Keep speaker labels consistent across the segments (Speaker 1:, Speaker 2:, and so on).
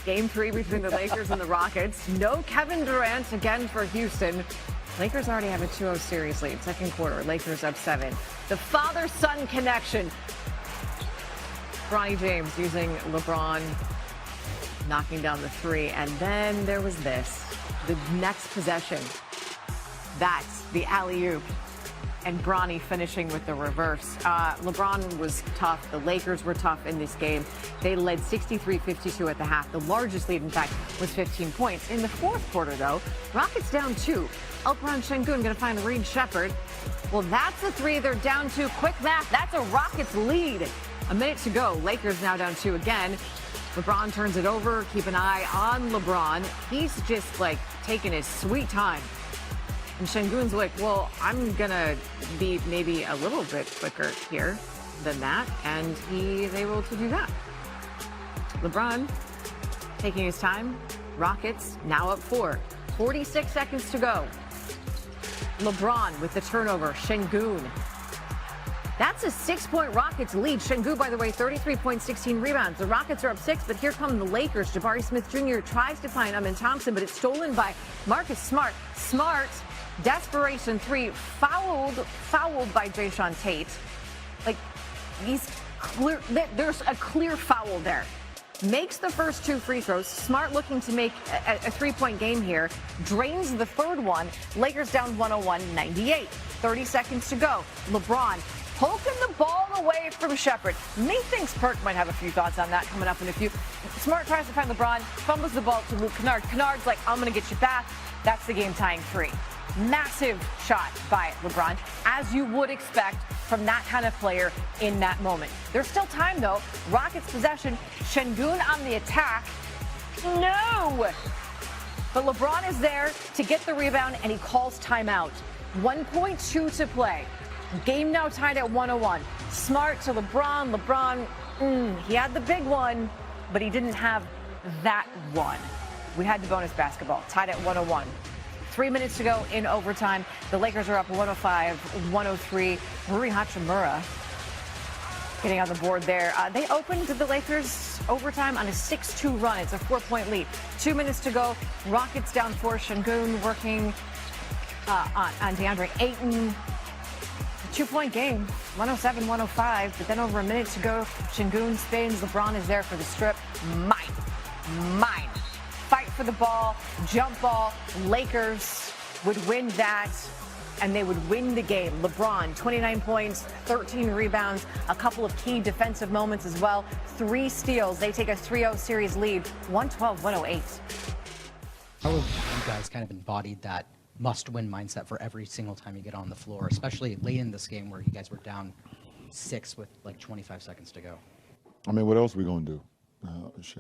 Speaker 1: Game 3 between the Lakers and the Rockets. No Kevin Durant again for Houston. Lakers already have a 2-0 series lead. Second quarter, Lakers up 7. The father-son connection. Bronny James using LeBron, knocking down the 3. And then there was this. The next possession. That's the alley-oop. And Bronny finishing with the reverse. LeBron was tough. The Lakers were tough in this game. They led 63-52 at the half. The largest lead, in fact, was 15 points. In the fourth quarter, though, Rockets down 2. LeBron Shannon going to find Reed Shepherd. Well, that's a 3. They're down 2. Quick math. That's a Rockets lead. A minute to go. Lakers now down 2 again. LeBron turns it over. Keep an eye on LeBron. He's just, like, taking his sweet time. And Şengün's like, well, I'm going to be maybe a little bit quicker here than that. And he is able to do that. LeBron taking his time. Rockets now up 4. 46 seconds to go. LeBron with the turnover. Şengün. That's a 6-point Rockets lead. Şengün, by the way, 33 points, 16 rebounds. The Rockets are up 6, but here come the Lakers. Jabari Smith Jr. tries to find Amin Thompson, but it's stolen by Marcus Smart. Smart, desperation 3, fouled by Jayshawn Tate. Like, he's clear. There's a clear foul there. Makes the first 2 free throws. Smart looking to make a 3-point game here. Drains the third one. Lakers down 101-98. 30 seconds to go. LeBron poking the ball away from Shepherd. Methinks Perk might have a few thoughts on that coming up in a few. Smart tries to find LeBron, fumbles the ball to Luke Kennard. Kennard's like, I'm going to get you back. That's the game-tying 3. Massive shot by LeBron, as you would expect from that kind of player in that moment. There's still time, though. Rockets possession. Şengün on the attack. No! But LeBron is there to get the rebound, and he calls timeout. 1.2 to play. Game now tied at 101. Smart to LeBron. LeBron, he had the big one, but he didn't have that one. We had the bonus basketball, tied at 101. 3 minutes to go in overtime. The Lakers are up 105-103. Rui Hachimura getting on the board there. They opened the Lakers overtime on a 6-2 run. It's a 4-point lead. 2 minutes to go. Rockets down 4. Şengün working on DeAndre Ayton. 2-point game, 107-105, but then over a minute to go. Şengün spins. LeBron is there for the strip. Mine. Fight for the ball, jump ball. Lakers would win that, and they would win the game. LeBron, 29 points, 13 rebounds, a couple of key defensive moments as well. 3 steals. They take a 3-0 series lead, 112-108.
Speaker 2: How have you guys kind of embodied that must-win mindset for every single time you get on the floor, especially late in this game where you guys were down 6 with like 25 seconds to go?
Speaker 3: I mean, what else are we going to do?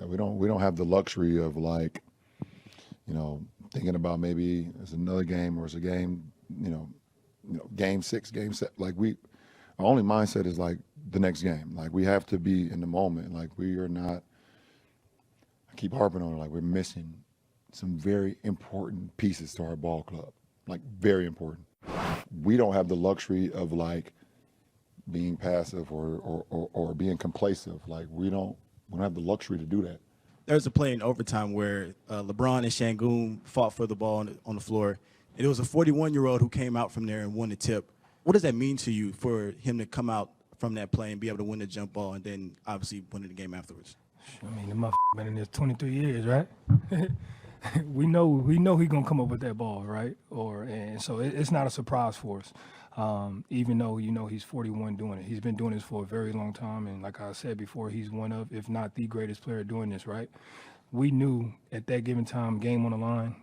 Speaker 3: We don't have the luxury of, like, thinking about maybe it's another game or it's a game, game 6, game 7. Like, our only mindset is like the next game. Like, we have to be in the moment. Like, we are not. I keep harping on it. Like, we're missing some very important pieces to our ball club. Like, very important. We don't have the luxury of, like, being passive or being complacent. Like, we don't have the luxury to do that.
Speaker 4: There's a play in overtime where LeBron and Şengün fought for the ball on the floor. And it was a 41-year-old who came out from there and won the tip. What does that mean to you for him to come out from that play and be able to win the jump ball and then obviously win the game afterwards?
Speaker 5: I mean, the motherfucker been in this 23 years, right? we know he's gonna come up with that ball, right? And so it's not a surprise for us. Even though he's 41 doing it. He's been doing this for a very long time, and like I said before, he's one of, if not the greatest player doing this, right? We knew at that given time, game on the line,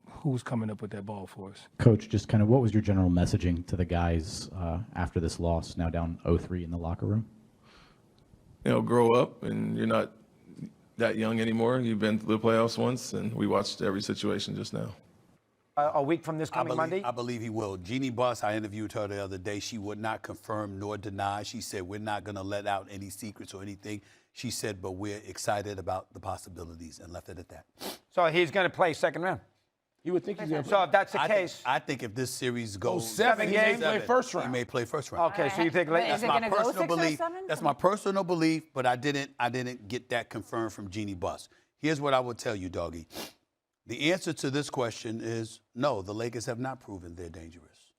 Speaker 5: who's coming up with that ball for us.
Speaker 6: Coach, just kind of what was your general messaging to the guys after this loss, now down 0-3 in the locker room?
Speaker 7: Grow up, and you're not that young anymore. You've been through the playoffs once, and we watched every situation just now.
Speaker 8: A week from this coming Monday?
Speaker 9: I believe he will. Jeannie Buss, I interviewed her the other day. She would not confirm nor deny. She said, we're not going to let out any secrets or anything. She said, but we're excited about the possibilities, and left it at that.
Speaker 8: So he's going to play second round?
Speaker 7: You would think he's going to
Speaker 8: So if that's the case.
Speaker 9: I think if this series goes
Speaker 8: 7 games,
Speaker 7: he may play first round.
Speaker 9: He may play first round.
Speaker 8: Okay, so you think
Speaker 9: That's my personal belief. That's my personal belief, but I didn't get that confirmed from Jeannie Buss. Here's what I will tell you, doggy. The answer to this question is no, the Lakers have not proven they're dangerous.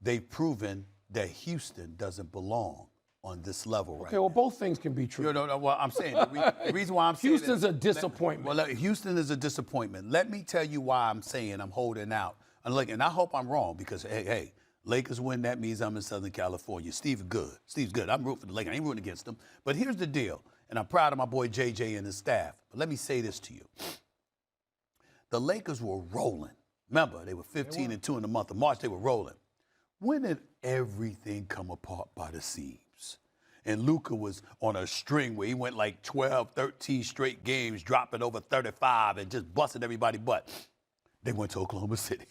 Speaker 9: They've proven that Houston doesn't belong on this level right
Speaker 10: Okay, well, both things can be true.
Speaker 9: No, well, I'm saying, the reason why I'm saying
Speaker 10: Houston's a disappointment.
Speaker 9: Houston is a disappointment. Let me tell you why I'm saying I'm holding out. And I hope I'm wrong because, hey, Lakers win, that means I'm in Southern California. Steve's good. I'm rooting for the Lakers. I ain't rooting against them. But here's the deal, and I'm proud of my boy JJ and his staff. But let me say this to you. The Lakers were rolling. Remember, they were 15-2 in the month of March. They were rolling. When did everything come apart by the seams? And Luka was on a string where he went like 12, 13 straight games, dropping over 35 and just busting everybody's butt. They went to Oklahoma City.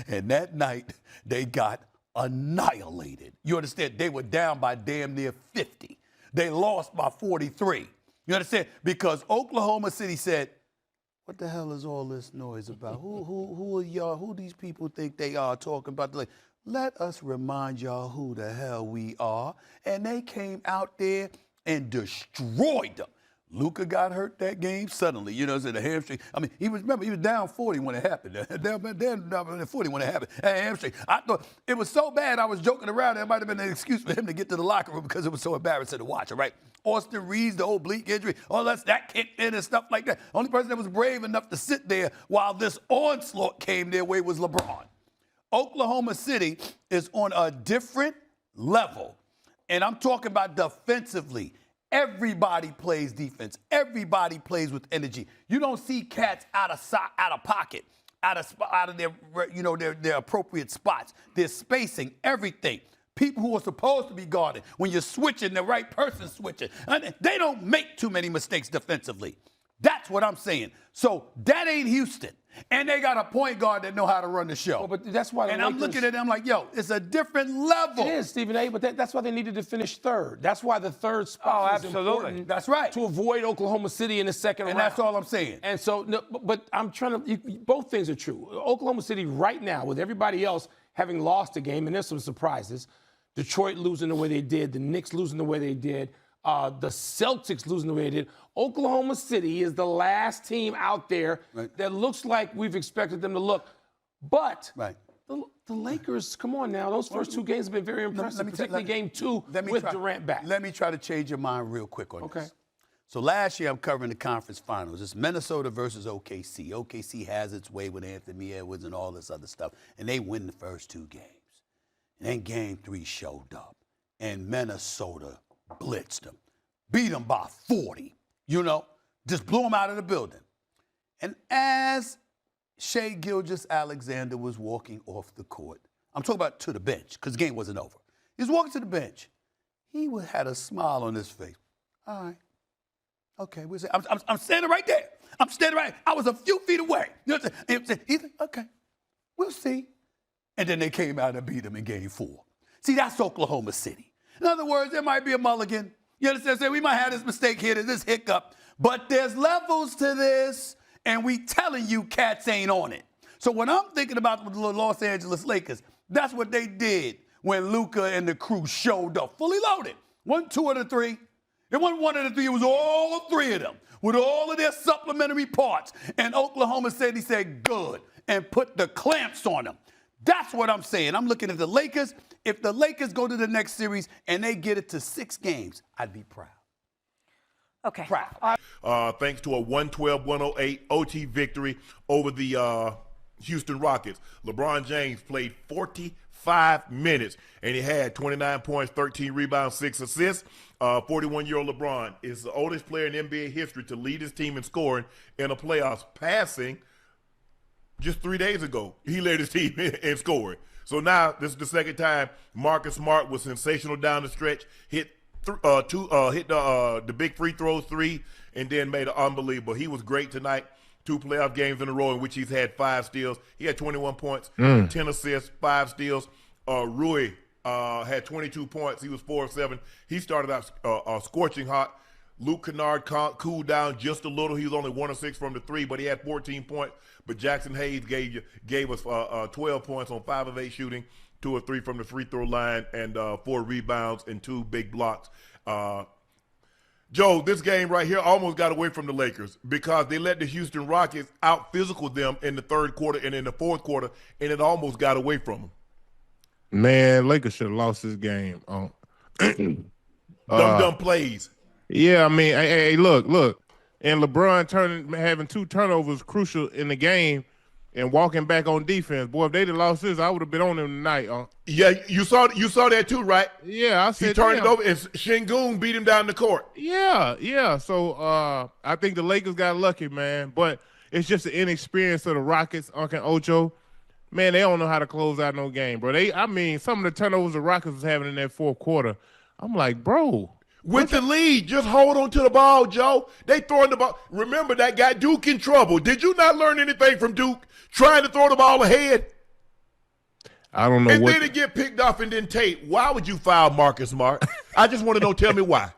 Speaker 9: And that night, they got annihilated. You understand? They were down by damn near 50. They lost by 43. You understand? Because Oklahoma City said, what the hell is all this noise about? Who are y'all? Who these people think they are talking about? Like, let us remind y'all who the hell we are. And they came out there and destroyed them. Luka got hurt that game suddenly, you know, so the hamstring. I mean, he was down 40 when it happened. Down 40 when it happened. Hamstring. I thought it was so bad I was joking around. There might have been an excuse for him to get to the locker room because it was so embarrassing to watch, all right? Austin Reeves, the oblique injury, all that kicked in and stuff like that. Only person that was brave enough to sit there while this onslaught came their way was LeBron. Oklahoma City is on a different level. And I'm talking about defensively. Everybody plays defense. Everybody plays with energy. You don't see cats out of pocket, out of their, you know, their appropriate spots. They're spacing everything. People who are supposed to be guarded, when you're switching, the right person switching. And they don't make too many mistakes defensively. That's what I'm saying. So that ain't Houston. And they got a point guard that know how to run the show.
Speaker 10: Well, but that's why
Speaker 9: I'm looking at them like, yo, it's a different level.
Speaker 10: It is, Stephen A., but that's why they needed to finish third. That's why the third spot was important.
Speaker 9: That's right.
Speaker 10: To avoid Oklahoma City in the second round.
Speaker 9: And that's all I'm saying.
Speaker 10: And so, no, but I'm trying to, both things are true. Oklahoma City right now, with everybody else having lost a game, and there's some surprises, Detroit losing the way they did, the Knicks losing the way they did, the Celtics losing the way they did. Oklahoma City is the last team out there that looks like we've expected them to look. But the Lakers, come on now, those first two games have been very impressive, particularly game two with Durant back.
Speaker 9: Let me try to change your mind real quick on this. So last year I'm covering the conference finals. It's Minnesota versus OKC. OKC has its way with Anthony Edwards and all this other stuff, and they win the first two games. And then game three showed up, and Minnesota blitzed them, beat them by 40, you know, just blew them out of the building. And as Shai Gilgeous-Alexander was walking off the court, I'm talking about to the bench, because the game wasn't over. He was walking to the bench. He had a smile on his face. All right. Okay, I'm standing right there. I'm standing right. I was a few feet away. You know what I'm saying? He's like, okay, we'll see. And then they came out and beat him in game four. See, that's Oklahoma City. In other words, there might be a mulligan. You understand? So we might have this mistake here, this hiccup. But there's levels to this, and we telling you cats ain't on it. So when I'm thinking about the Los Angeles Lakers, that's what they did when Luka and the crew showed up, fully loaded. Wasn't two of the three. It wasn't one of the three. It was all three of them with all of their supplementary parts. And Oklahoma City said, good, and put the clamps on them. That's what I'm saying. I'm looking at the Lakers. If the Lakers go to the next series and they get it to 6 games, I'd be proud.
Speaker 1: Okay.
Speaker 9: Proud.
Speaker 11: Thanks to a 112-108 OT victory over the Houston Rockets. LeBron James played 45 minutes, and he had 29 points, 13 rebounds, 6 assists. 41-year-old LeBron is the oldest player in NBA history to lead his team in scoring in the playoffs, passing just 3 days ago. He led his team in scoring. So now this is the second time Marcus Smart was sensational down the stretch, hit the big free throws 3, and then made it unbelievable. He was great tonight. 2 playoff games in a row in which he's had 5 steals. He had 21 points, 10 assists, 5 steals. Rui had 22 points. He was 4 of 7. He started out scorching hot. Luke Kennard cooled down just a little. He was only 1 of 6 from the 3, but he had 14 points. But Jackson Hayes gave us 12 points on 5 of 8 shooting, 2 of 3 from the free throw line, and 4 rebounds and 2 big blocks. Joe, this game right here almost got away from the Lakers because they let the Houston Rockets out physical them in the third quarter and in the fourth quarter, and it almost got away from them.
Speaker 12: Man, Lakers should have lost this game.
Speaker 11: Dumb plays.
Speaker 12: Yeah, I mean, hey, look. And LeBron having 2 turnovers crucial in the game and walking back on defense. Boy, if they'd have lost this, I would have been on them tonight.
Speaker 11: Yeah, you saw that too, right?
Speaker 12: Yeah, I said
Speaker 11: he turned it over and Shingun beat him down the court.
Speaker 12: Yeah. So I think the Lakers got lucky, man. But it's just the inexperience of the Rockets, Uncle Ocho. Man, they don't know how to close out no game, bro. Some of the turnovers the Rockets was having in that fourth quarter, I'm like, bro.
Speaker 11: With the lead, just hold on to the ball, Joe. They throwing the ball. Remember that got Duke in trouble. Did you not learn anything from Duke trying to throw the ball ahead?
Speaker 12: I don't know.
Speaker 11: And then it get picked off and then Tate. Why would you foul Marcus Smart? I just want to know. Tell me why.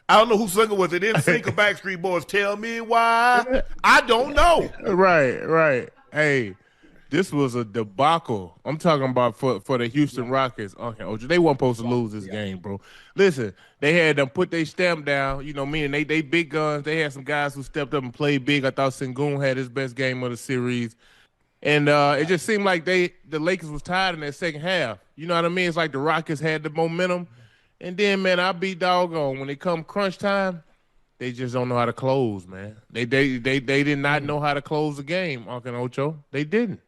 Speaker 11: I don't know who singer was it. NSYNC or Backstreet Boys. Tell me why. I don't know.
Speaker 12: Right. Hey, this was a debacle. I'm talking about for the Houston Rockets. Okay, Ojo, they weren't supposed to lose this game, bro. Listen, they had them put their stamp down, meaning they big guns. They had some guys who stepped up and played big. I thought Sengun had his best game of the series. And it just seemed like the Lakers was tired in that second half. You know what I mean? It's like the Rockets had the momentum. And then, man, I be doggone. When it come crunch time, they just don't know how to close, man. They did not know how to close the game, Uncle Ocho. They didn't.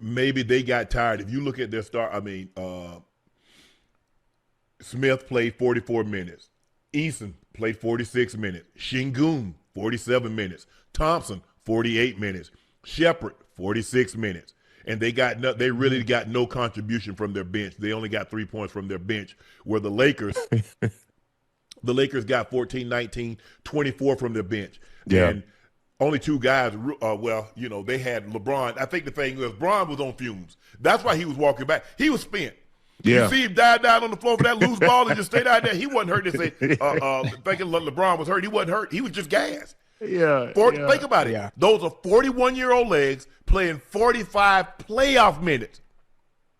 Speaker 11: Maybe they got tired. If you look at their start, Smith played 44 minutes. Eason played 46 minutes. Shingun, 47 minutes. Thompson, 48 minutes. Shepard, 46 minutes. And they really got no contribution from their bench. They only got 3 points from their bench, where the Lakers got 14, 19, 24 from their bench.
Speaker 12: Yeah.
Speaker 11: And only 2 guys, they had LeBron. I think the thing was LeBron was on fumes. That's why he was walking back. He was spent.
Speaker 12: Yeah.
Speaker 11: You see him dive down on the floor for that loose ball and just stayed out there. He wasn't hurt. They say, thinking LeBron was hurt. He wasn't hurt. He was just gassed.
Speaker 12: Yeah.
Speaker 11: Think about it.
Speaker 12: Yeah.
Speaker 11: Those are 41-year-old legs playing 45 playoff minutes.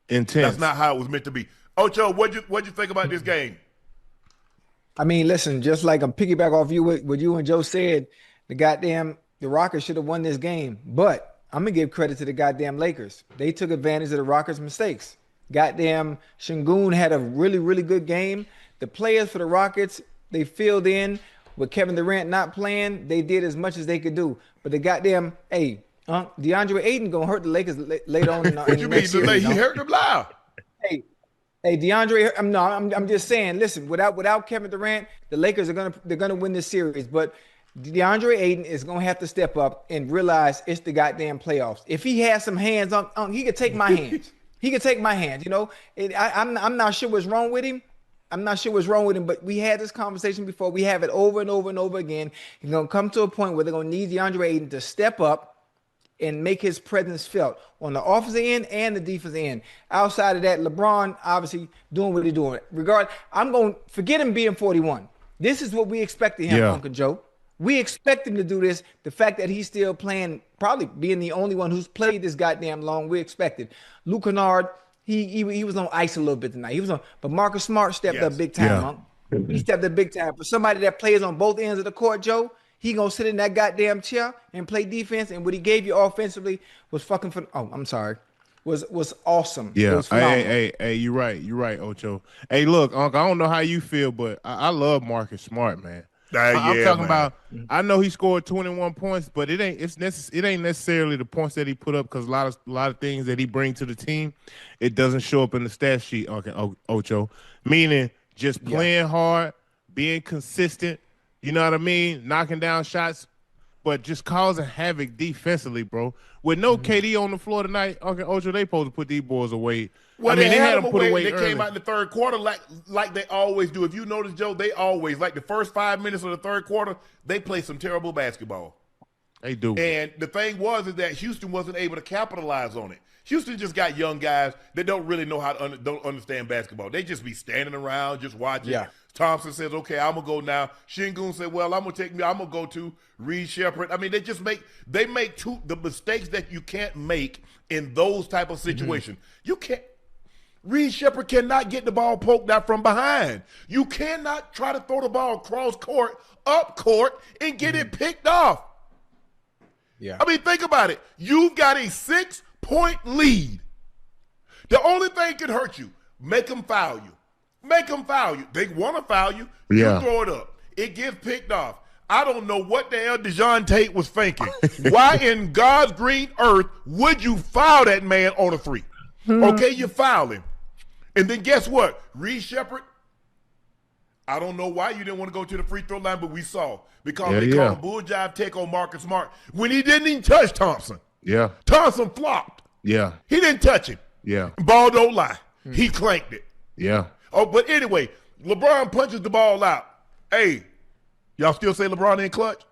Speaker 12: Intense.
Speaker 11: That's not how it was meant to be. Ocho, what'd you think about this game?
Speaker 13: I mean, listen, just like I'm piggyback off you what you and Joe said, the Rockets should have won this game. But I'm gonna give credit to the goddamn Lakers. They took advantage of the Rockets' mistakes. Goddamn Shingun had a really, really good game. The players for the Rockets, they filled in. With Kevin Durant not playing, they did as much as they could do. But the goddamn, DeAndre Ayton gonna hurt the Lakers later on in the next series.
Speaker 11: He hurt them loud.
Speaker 13: Hey, DeAndre, I'm just saying. Listen, without Kevin Durant, the Lakers they're gonna win this series. But DeAndre Ayton is gonna have to step up and realize it's the goddamn playoffs. If he has some hands on, he could take my hands. He could take my hands. I'm not sure what's wrong with him. But we had this conversation before. We have it over and over and over again. He's going to come to a point where they're going to need DeAndre Ayton to step up and make his presence felt on the offensive end and the defensive end. Outside of that, LeBron obviously doing what he's doing. I'm going to forget him being 41. This is what we expected him, Uncle Joe. We expect him to do this. The fact that he's still playing, probably being the only one who's played this goddamn long, we expected. Luke Kennard, he was on ice a little bit tonight. But Marcus Smart stepped up big time, Monk. He stepped up big time. For somebody that plays on both ends of the court, Joe, he gonna sit in that goddamn chair and play defense. And what he gave you offensively was was awesome.
Speaker 12: Yeah.
Speaker 13: Was
Speaker 12: hey, you're right, Ocho. Hey, look, Uncle, I don't know how you feel, but I love Marcus Smart, man. I'm talking about. I know he scored 21 points, but it ain't necessarily the points that he put up, because a lot of things that he brings to the team, it doesn't show up in the stat sheet. Okay, Ocho, meaning just playing hard, being consistent. You know what I mean? Knocking down shots, but just causing havoc defensively, bro. With no KD on the floor tonight, okay, Ocho, they supposed to put these boys away.
Speaker 11: Well, they had them put away. They came out in the third quarter like they always do. If you notice, Joe, they always, like the first 5 minutes of the third quarter, they play some terrible basketball.
Speaker 12: They do.
Speaker 11: And the thing is that Houston wasn't able to capitalize on it. Houston just got young guys that don't really know don't understand basketball. They just be standing around, just watching. Yeah. Thompson says, okay, I'm going to go now. Shingun said, well, I'm going to go to Reed Shepard. I mean, they make the mistakes that you can't make in those type of situations. You can't. Reed Sheppard cannot get the ball poked out from behind. You cannot try to throw the ball cross court, up court, and get it picked off.
Speaker 13: Yeah.
Speaker 11: I mean, think about it. You've got a 6-point lead. The only thing can hurt you, make them foul you. Make them foul you. They want to foul you.
Speaker 12: Yeah.
Speaker 11: You throw it up. It gets picked off. I don't know what the hell DeJoun Tate was thinking. Why in God's green earth would you foul that man on a 3? Okay, you foul him. And then guess what? Reed Sheppard, I don't know why you didn't want to go to the free throw line, but we saw. Because they called a bull jive take on Marcus Smart when he didn't even touch Thompson.
Speaker 12: Yeah.
Speaker 11: Thompson flopped.
Speaker 12: Yeah.
Speaker 11: He didn't touch him.
Speaker 12: Yeah.
Speaker 11: Ball don't lie. He clanked it.
Speaker 12: Yeah.
Speaker 11: Oh, but anyway, LeBron punches the ball out. Hey, y'all still say LeBron ain't clutch?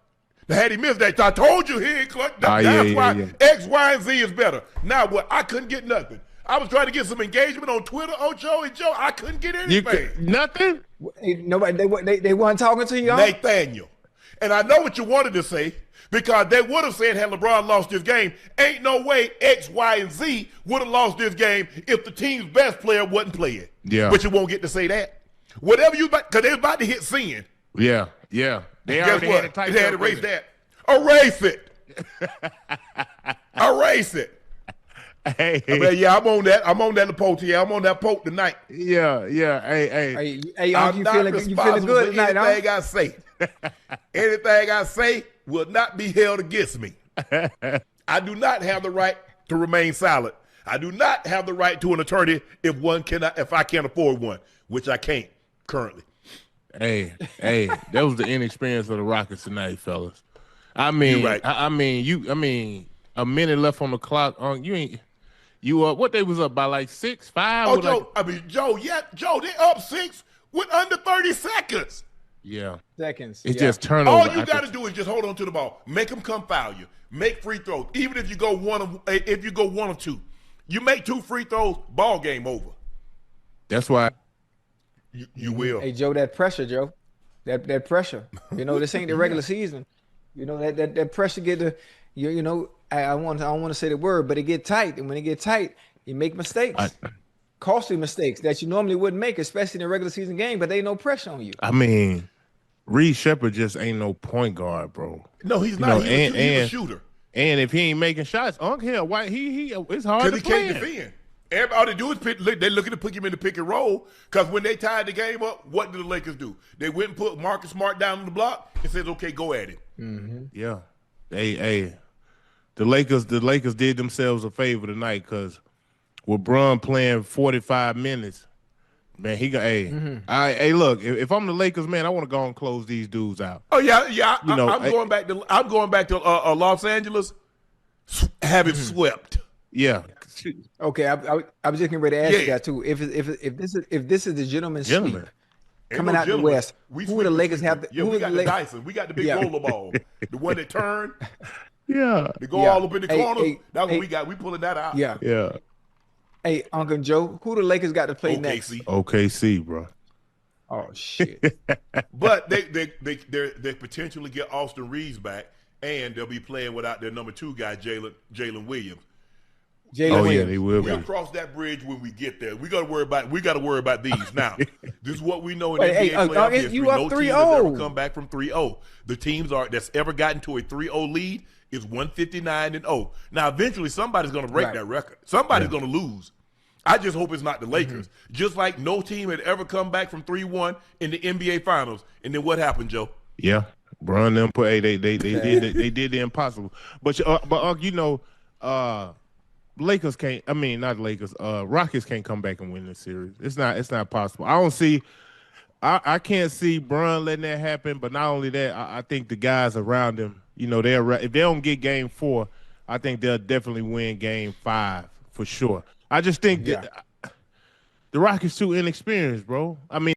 Speaker 11: Now, had he missed that, I told you he ain't clutch. That's why X, Y, and Z is better. Now what? I couldn't get nothing. I was trying to get some engagement on Twitter, Joe, I couldn't get anything.
Speaker 12: Nothing?
Speaker 13: Nobody. They weren't talking to you.
Speaker 11: Nathaniel. And I know what you wanted to say, because they would have said, had LeBron lost this game, ain't no way X, Y, and Z would have lost this game if the team's best player wasn't playing.
Speaker 12: Yeah.
Speaker 11: But you won't get to say that. Whatever you, because they're about to hit sin.
Speaker 12: Yeah. Yeah. They already had it typed
Speaker 11: They had
Speaker 12: up
Speaker 11: to erase
Speaker 12: with
Speaker 11: that. Erase it. Erase it.
Speaker 12: Hey,
Speaker 11: I mean, yeah, I'm on that. I'm on that poke. Yeah, I'm on that poke tonight.
Speaker 12: Yeah, yeah. Hey.
Speaker 11: I'm
Speaker 13: you
Speaker 11: not
Speaker 13: feeling
Speaker 11: responsible
Speaker 13: good
Speaker 11: for
Speaker 13: tonight, huh?
Speaker 11: anything I say. Anything I say will not be held against me. I do not have the right to remain silent. I do not have the right to an attorney if I can't afford one, which I can't currently.
Speaker 12: Hey, that was the inexperience of the Rockets tonight, fellas. I mean,
Speaker 11: You're right.
Speaker 12: I mean, a minute left on the clock. What they was up by like 6, 5?
Speaker 11: Oh, Joe, Joe, they up 6 with under 30 seconds.
Speaker 12: Yeah.
Speaker 13: Seconds.
Speaker 12: It's just turnover.
Speaker 11: All you got to do is just hold on to the ball. Make them come foul you. Make free throws. Even if you go one of 2, you make 2 free throws, ball game over.
Speaker 12: That's why.
Speaker 11: You will.
Speaker 13: Hey, Joe, that pressure, Joe. That pressure. You know, this ain't the regular season. You know, that pressure get to you know, I don't want to say the word, but it get tight. And when it get tight, you make mistakes. Costly mistakes that you normally wouldn't make, especially in a regular season game, but they ain't no pressure on you.
Speaker 12: I mean, Reed Sheppard just ain't no point guard, bro.
Speaker 11: No, he's not. He's a shooter.
Speaker 12: And if he ain't making shots, I don't care why it's hard to play.
Speaker 11: Because he can't defend. Everybody do is they're looking to put him in the pick and roll, because when they tied the game up, what did the Lakers do? They went and put Marcus Smart down on the block and said, okay, go at it.
Speaker 13: Mm-hmm.
Speaker 12: Yeah. Hey, the Lakers did themselves a favor tonight, because with Bron playing 45 minutes, man, he got hey, look, if I'm the Lakers, man, I want to go and close these dudes out.
Speaker 11: Oh yeah. I'm going back to Los Angeles, having swept.
Speaker 12: Yeah.
Speaker 13: Okay, I was just getting ready to ask you that too. If this is the gentleman's sweep coming out the West, who would the Lakers have?
Speaker 11: We got the Dyson. We got the big roller ball, the one that turn.
Speaker 12: Yeah.
Speaker 11: They go all up in the corners. That's what we got. We pulling that out.
Speaker 12: Yeah.
Speaker 13: Hey, Uncle Joe, who the Lakers got to play next?
Speaker 12: OKC, bro.
Speaker 13: Oh shit.
Speaker 11: But they potentially get Austin Reeves back, and they'll be playing without their number 2 guy, Jalen Williams.
Speaker 12: Yeah, they will.
Speaker 11: We'll cross that bridge when we get there. We got to worry about these now. This is what we know in
Speaker 13: Wait,
Speaker 11: NBA playoff history.
Speaker 13: you up
Speaker 11: No
Speaker 13: 3-0.
Speaker 11: team has ever come back from 3-0. The teams that's ever gotten to a 3-0 lead is 159-0. Now, eventually, somebody's going to break that record. Somebody's going to lose. I just hope it's not the Lakers. Just like no team had ever come back from 3-1 in the NBA Finals. And then what happened, Joe?
Speaker 12: Yeah, Bron them put they did the impossible. But you know, Lakers can't. I mean, not Lakers. Rockets can't come back and win this series. It's not possible. I don't see. I can't see Bron letting that happen. But not only that, I think the guys around him, you know, if they don't get Game 4, I think they'll definitely win Game 5 for sure. I just think that the Rockets too inexperienced, bro. I mean.